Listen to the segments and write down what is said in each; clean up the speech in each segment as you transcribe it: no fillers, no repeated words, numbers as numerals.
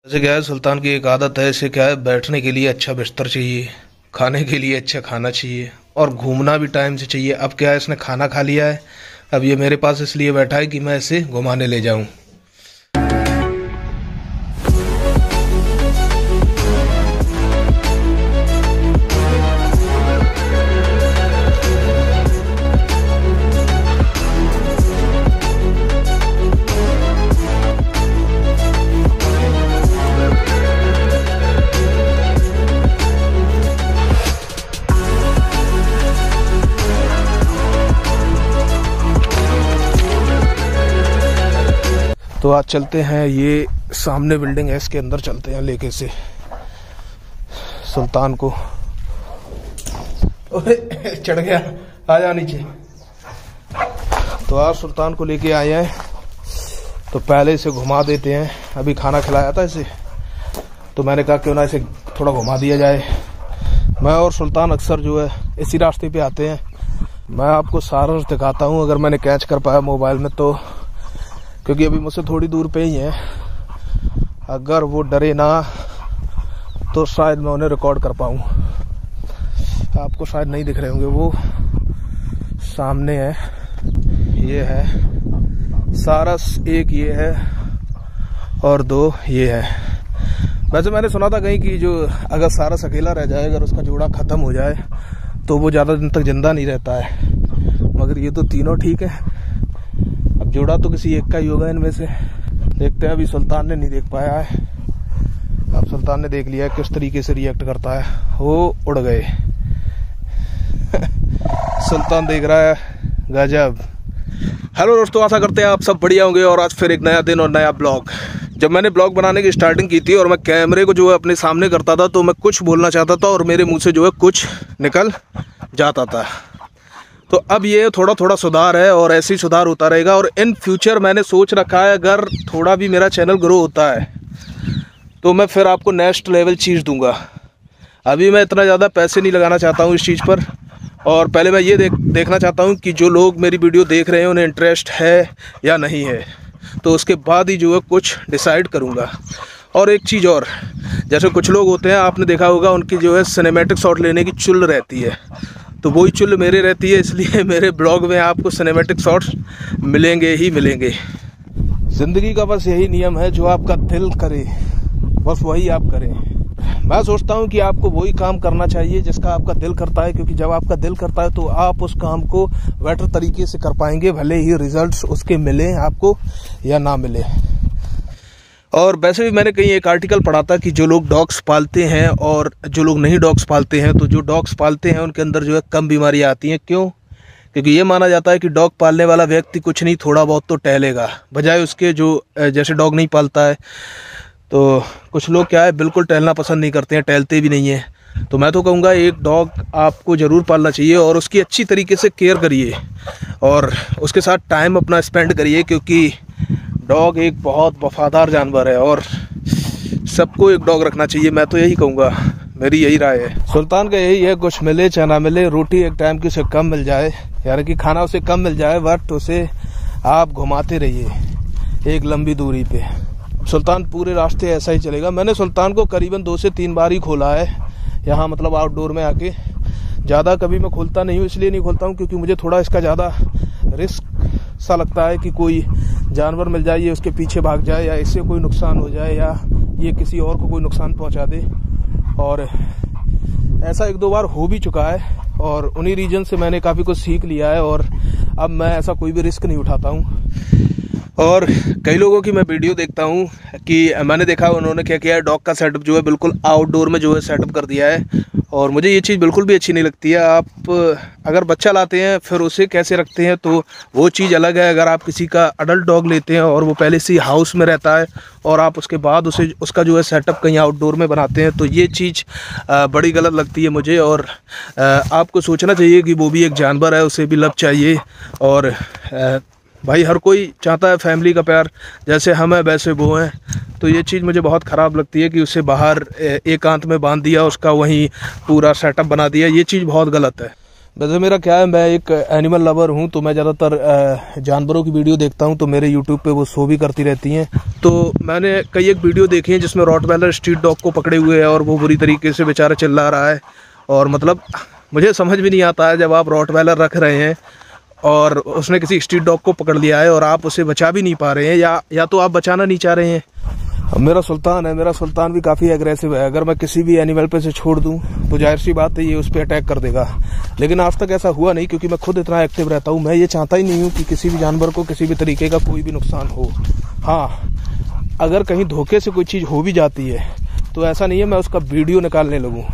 जैसे क्या है, सुल्तान की एक आदत है। इसे क्या है, बैठने के लिए अच्छा बिस्तर चाहिए, खाने के लिए अच्छा खाना चाहिए और घूमना भी टाइम से चाहिए। अब क्या है, इसने खाना खा लिया है, अब ये मेरे पास इसलिए बैठा है कि मैं इसे घुमाने ले जाऊं। तो आज चलते हैं, ये सामने बिल्डिंग है, इसके अंदर चलते हैं लेके से सुल्तान को। चढ़ गया, आ जा नीचे। तो आज सुल्तान को लेके आए हैं, तो पहले इसे घुमा देते हैं। अभी खाना खिलाया था इसे, तो मैंने कहा क्यों ना इसे थोड़ा घुमा दिया जाए। मैं और सुल्तान अक्सर जो है इसी रास्ते पे आते हैं। मैं आपको सारा दिखाता हूँ अगर मैंने कैच कर पाया मोबाइल में, तो क्योंकि अभी मुझसे थोड़ी दूर पे ही है। अगर वो डरे ना तो शायद मैं उन्हें रिकॉर्ड कर पाऊँ। आपको शायद नहीं दिख रहे होंगे, वो सामने है, ये है सारस, एक ये है और दो ये है। वैसे मैंने सुना था कहीं कि जो अगर सारस अकेला रह जाए, अगर उसका जोड़ा खत्म हो जाए तो वो ज़्यादा दिन तक जिंदा नहीं रहता है, मगर ये तो तीनों ठीक है। अब जोड़ा तो किसी एक का ही होगा इनमें से। देखते हैं, अभी सुल्तान ने नहीं देख पाया है। अब सुल्तान ने देख लिया किस तरीके से रिएक्ट करता है। वो उड़ गए। सुल्तान देख रहा है, गजब। हेलो दोस्तों, आशा करते हैं आप सब बढ़िया होंगे और आज फिर एक नया दिन और नया ब्लॉग। जब मैंने ब्लॉग बनाने की स्टार्टिंग की थी और मैं कैमरे को जो है अपने सामने करता था, तो मैं कुछ बोलना चाहता था और मेरे मुंह से जो है कुछ निकल जाता था। तो अब ये थोड़ा थोड़ा सुधार है और ऐसे ही सुधार होता रहेगा। और इन फ्यूचर मैंने सोच रखा है, अगर थोड़ा भी मेरा चैनल ग्रो होता है तो मैं फिर आपको नेक्स्ट लेवल चीज़ दूंगा। अभी मैं इतना ज़्यादा पैसे नहीं लगाना चाहता हूँ इस चीज़ पर, और पहले मैं ये देखना चाहता हूँ कि जो लोग मेरी वीडियो देख रहे हैं उन्हें इंटरेस्ट है या नहीं है, तो उसके बाद ही जो है कुछ डिसाइड करूँगा। और एक चीज़ और, जैसे कुछ लोग होते हैं, आपने देखा होगा, उनकी जो है सिनेमैटिक शॉट लेने की चुल रहती है, तो वही चुल मेरे रहती है। इसलिए मेरे ब्लॉग में आपको सिनेमैटिक शॉट्स मिलेंगे ही मिलेंगे। ज़िंदगी का बस यही नियम है, जो आपका दिल करे बस वही आप करें। मैं सोचता हूँ कि आपको वही काम करना चाहिए जिसका आपका दिल करता है, क्योंकि जब आपका दिल करता है तो आप उस काम को बेटर तरीके से कर पाएंगे, भले ही रिजल्ट्स उसके मिले आपको या ना मिले। और वैसे भी मैंने कहीं एक आर्टिकल पढ़ा था कि जो लोग डॉग्स पालते हैं और जो लोग नहीं डॉग्स पालते हैं, तो जो डॉग्स पालते हैं उनके अंदर जो है कम बीमारियां आती हैं। क्यों? क्योंकि ये माना जाता है कि डॉग पालने वाला व्यक्ति कुछ नहीं थोड़ा बहुत तो टहलेगा, बजाय उसके जो जैसे डॉग नहीं पालता है, तो कुछ लोग क्या है बिल्कुल टहलना पसंद नहीं करते हैं, टहलते भी नहीं हैं। तो मैं तो कहूँगा एक डॉग आपको ज़रूर पालना चाहिए और उसकी अच्छी तरीके से केयर करिए और उसके साथ टाइम अपना स्पेंड करिए, क्योंकि डॉग एक बहुत वफादार जानवर है और सबको एक डॉग रखना चाहिए। मैं तो यही कहूँगा, मेरी यही राय है। सुल्तान का यही है, कुछ मिले चाहे ना मिले, रोटी एक टाइम की उसे कम मिल जाए, यानी कि खाना उसे कम मिल जाए, बट उसे आप घुमाते रहिए एक लंबी दूरी पे। सुल्तान पूरे रास्ते ऐसा ही चलेगा। मैंने सुल्तान को करीबन 2 से 3 बार ही खोला है यहाँ, मतलब आउटडोर में आके। ज़्यादा कभी मैं खोलता नहीं हूँ, इसलिए नहीं खोलता हूँ क्योंकि मुझे थोड़ा इसका ज़्यादा रिस्क सा लगता है कि कोई जानवर मिल जाए, ये उसके पीछे भाग जाए या इससे कोई नुकसान हो जाए या ये किसी और को कोई नुकसान पहुंचा दे। और ऐसा 1-2 बार हो भी चुका है और उन्हीं रीजन से मैंने काफ़ी कुछ सीख लिया है और अब मैं ऐसा कोई भी रिस्क नहीं उठाता हूँ। और कई लोगों की मैं वीडियो देखता हूँ कि मैंने देखा उन्होंने क्या किया है, डॉग का सेटअप जो है बिल्कुल आउटडोर में जो है सेटअप कर दिया है, और मुझे ये चीज़ बिल्कुल भी अच्छी नहीं लगती है। आप अगर बच्चा लाते हैं फिर उसे कैसे रखते हैं तो वो चीज़ अलग है। अगर आप किसी का अडल्ट डॉग लेते हैं और वो पहले से हाउस में रहता है और आप उसके बाद उसे उसका जो है सेटअप कहीं आउटडोर में बनाते हैं, तो ये चीज़ बड़ी गलत लगती है मुझे। और आपको सोचना चाहिए कि वो भी एक जानवर है, उसे भी लव चाहिए। और भाई हर कोई चाहता है फैमिली का प्यार, जैसे हम हैं वैसे वो हैं। तो ये चीज़ मुझे बहुत ख़राब लगती है कि उसे बाहर एकांत में बांध दिया, उसका वहीं पूरा सेटअप बना दिया, ये चीज़ बहुत गलत है। वैसे मेरा क्या है, मैं एक एनिमल लवर हूँ, तो मैं ज़्यादातर जानवरों की वीडियो देखता हूँ, तो मेरे यूट्यूब पे वो शो भी करती रहती हैं। तो मैंने कई एक वीडियो देखी है जिसमें रॉटवैलर स्ट्रीट डॉग को पकड़े हुए है और वो बुरी तरीके से बेचारा चिल्ला रहा है। और मतलब मुझे समझ भी नहीं आता है, जब आप रॉटवैलर रख रहे हैं और उसने किसी स्ट्रीट डॉग को पकड़ लिया है और आप उसे बचा भी नहीं पा रहे हैं, या तो आप बचाना नहीं चाह रहे हैं। मेरा सुल्तान है, मेरा सुल्तान भी काफ़ी एग्रेसिव है। अगर मैं किसी भी एनिमल पे से छोड़ दूं तो जाहिर सी बात है ये उस पर अटैक कर देगा। लेकिन आज तक ऐसा हुआ नहीं, क्योंकि मैं खुद इतना एक्टिव रहता हूं। मैं ये चाहता ही नहीं हूं कि किसी भी जानवर को किसी भी तरीके का कोई भी नुकसान हो। हाँ, अगर कहीं धोखे से कोई चीज़ हो भी जाती है तो ऐसा नहीं है मैं उसका वीडियो निकालने लगूँ।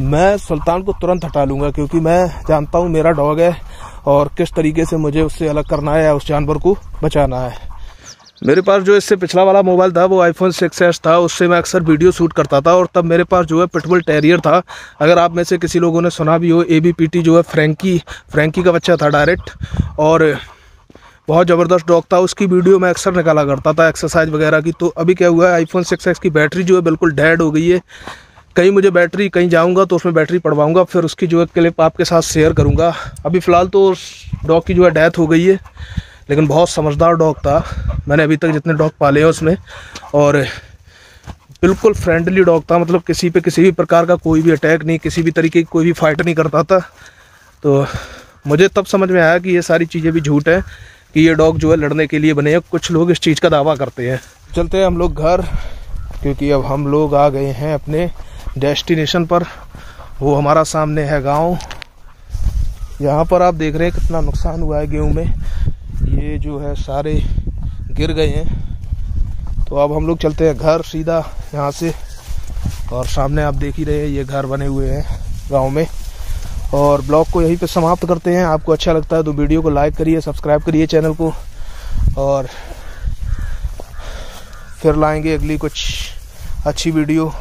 मैं सुल्तान को तुरंत हटा लूँगा, क्योंकि मैं जानता हूँ मेरा डॉग है और किस तरीके से मुझे उससे अलग करना है या उस जानवर को बचाना है। मेरे पास जो इससे पिछला वाला मोबाइल था वो iPhone 6s था, उससे मैं अक्सर वीडियो शूट करता था। और तब मेरे पास जो है पिटबुल टेरियर था। अगर आप में से किसी लोगों ने सुना भी हो, ABPT जो है फ्रैंकी का बच्चा था डायरेक्ट, और बहुत ज़बरदस्त डॉग था। उसकी वीडियो मैं अक्सर निकाला करता था एक्सरसाइज वगैरह की। तो अभी क्या हुआ है, iPhone 6s की बैटरी जो है बिल्कुल डेड हो गई है। कहीं जाऊँगा तो उसमें बैटरी पड़वाऊँगा, फिर उसकी जो है क्लिप आपके साथ शेयर करूँगा। अभी फ़िलहाल तो उस डॉग की जो है डेथ हो गई है, लेकिन बहुत समझदार डॉग था। मैंने अभी तक जितने डॉग पाले हैं उसमें, और बिल्कुल फ्रेंडली डॉग था। मतलब किसी भी प्रकार का कोई भी अटैक नहीं, किसी भी तरीके की कोई भी फाइट नहीं करता था। तो मुझे तब समझ में आया कि ये सारी चीज़ें भी झूठ है, कि ये डॉग जो है लड़ने के लिए बने हैं। कुछ लोग इस चीज़ का दावा करते हैं। चलते हैं हम लोग घर, क्योंकि अब हम लोग आ गए हैं अपने डेस्टिनेशन पर। वो हमारा सामने है गाँव। यहाँ पर आप देख रहे हैं कितना नुकसान हुआ है गेहूँ में। ये जो है सारे गिर गए हैं। तो अब हम लोग चलते हैं घर सीधा यहाँ से। और सामने आप देख ही रहे हैं ये घर बने हुए हैं गांव में। और ब्लॉग को यहीं पे समाप्त करते हैं। आपको अच्छा लगता है तो वीडियो को लाइक करिए, सब्सक्राइब करिए चैनल को, और फिर लाएंगे अगली कुछ अच्छी वीडियो।